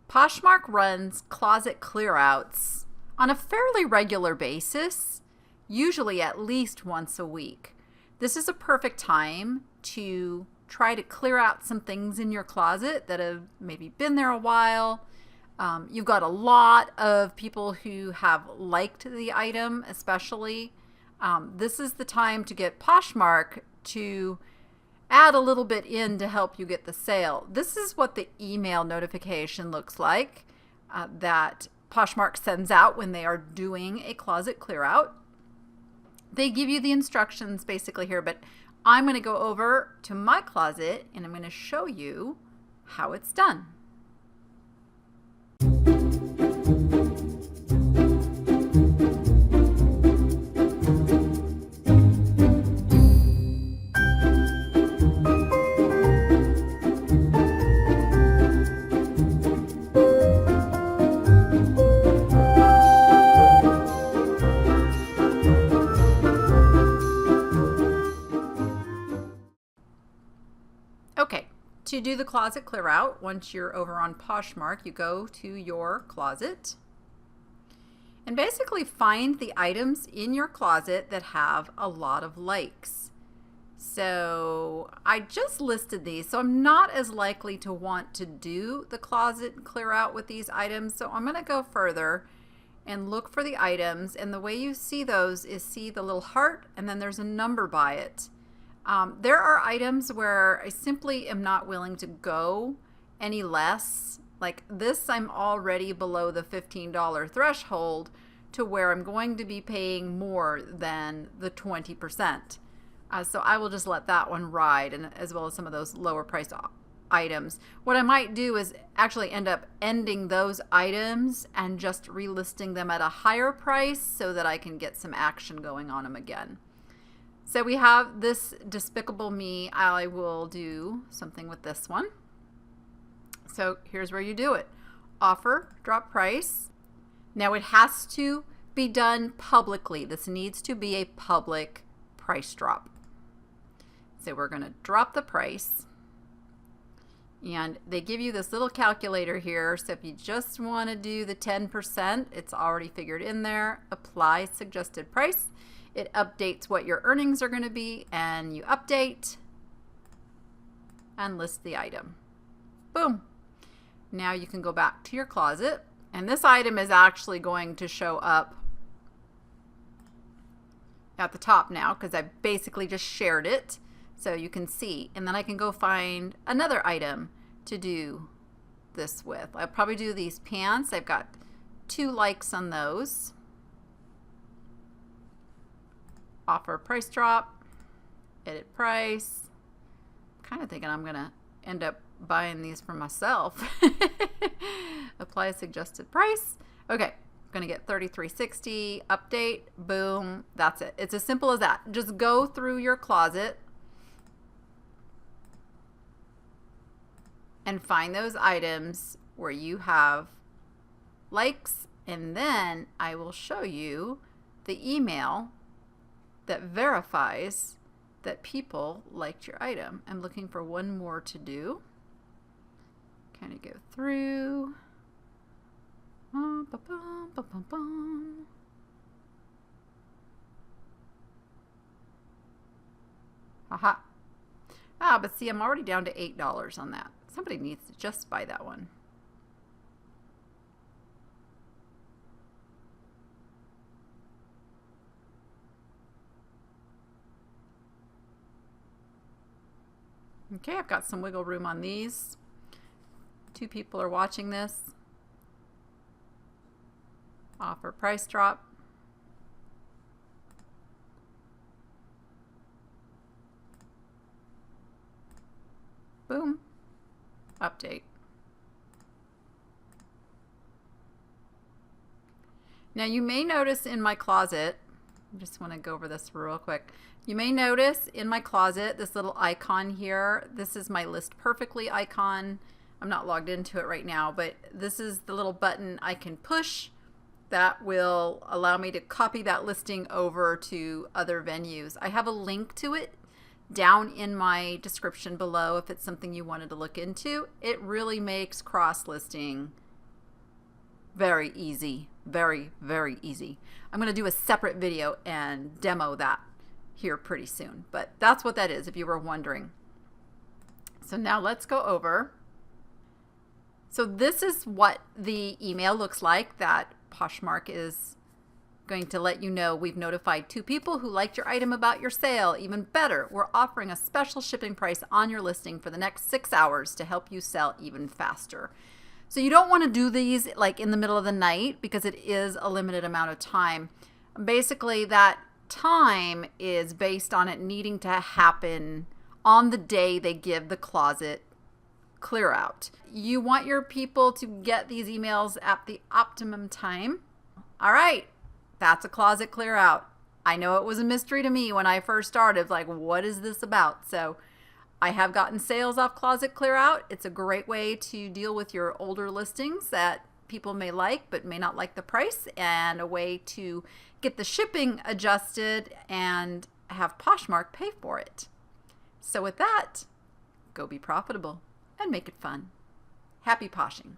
Poshmark runs closet clearouts on a fairly regular basis, usually at least once a week. This is a perfect time to try to clear out some things in your closet that have maybe been there a while. You've got a lot of people who have liked the item, especially. This is the time to get Poshmark to add a little bit in to help you get the sale. This is what the email notification looks like that Poshmark sends out when they are doing a closet clear out. They give you the instructions basically here, but I'm going to go over to my closet and I'm going to show you how it's done. Okay, to do the closet clear out, once you're over on Poshmark, you go to your closet and basically find the items in your closet that have a lot of likes. So I just listed these, so I'm not as likely to want to do the closet clear out with these items. So I'm going to go further and look for the items, and the way you see those is see the little heart and then there's a number by it. There are items where I simply am not willing to go any less. Like this, I'm already below the $15 threshold to where I'm going to be paying more than the 20%. So I will just let that one ride, and as well as some of those lower priced items. What I might do is actually end up ending those items and just relisting them at a higher price so that I can get some action going on them again. So we have this Despicable Me. I will do something with this one. So here's where you do it. Offer, drop price. Now it has to be done publicly. This needs to be a public price drop. So we're going to drop the price. And they give you this little calculator here. So if you just want to do the 10%, it's already figured in there. Apply suggested price. It updates what your earnings are going to be, and you update and list the item. Boom. Now you can go back to your closet, and this item is actually going to show up at the top now because I basically just shared it so you can see, and then I can go find another item to do this with. I'll probably do these pants. I've got 2 likes on those. Offer price drop, edit price. Kind of thinking I'm gonna end up buying these for myself. Apply suggested price. Okay, gonna get $33.60, update, boom, that's it. It's as simple as that. Just go through your closet and find those items where you have likes, and then I will show you the email that verifies that people liked your item. I'm looking for one more to do. Kind of go through. Aha. But see, I'm already down to $8 on that. Somebody needs to just buy that one. Okay, I've got some wiggle room on these. 2 people are watching this. Offer price drop. Boom. Update. Now you may notice in my closet, I just want to go over this real quick. You may notice in my closet this little icon here. This is my list perfectly icon. I'm not logged into it right now, but this is the little button I can push that will allow me to copy that listing over to other venues. I have a link to it down in my description below if it's something you wanted to look into. It really makes cross-listing Very easy. Very, very easy. I'm going to do a separate video and demo that here pretty soon. But that's what that is, if you were wondering. So now let's go over. So this is what the email looks like that Poshmark is going to let you know. We've notified 2 people who liked your item about your sale. Even better, we're offering a special shipping price on your listing for the next 6 hours to help you sell even faster. So you don't want to do these like in the middle of the night because it is a limited amount of time. Basically, that time is based on it needing to happen on the day they give the closet clear out. You want your people to get these emails at the optimum time. All right, that's a closet clear out. I know it was a mystery to me when I first started, like, what is this about? So I have gotten sales off Closet Clearout. It's a great way to deal with your older listings that people may like but may not like the price, and a way to get the shipping adjusted and have Poshmark pay for it. So with that, go be profitable and make it fun. Happy poshing.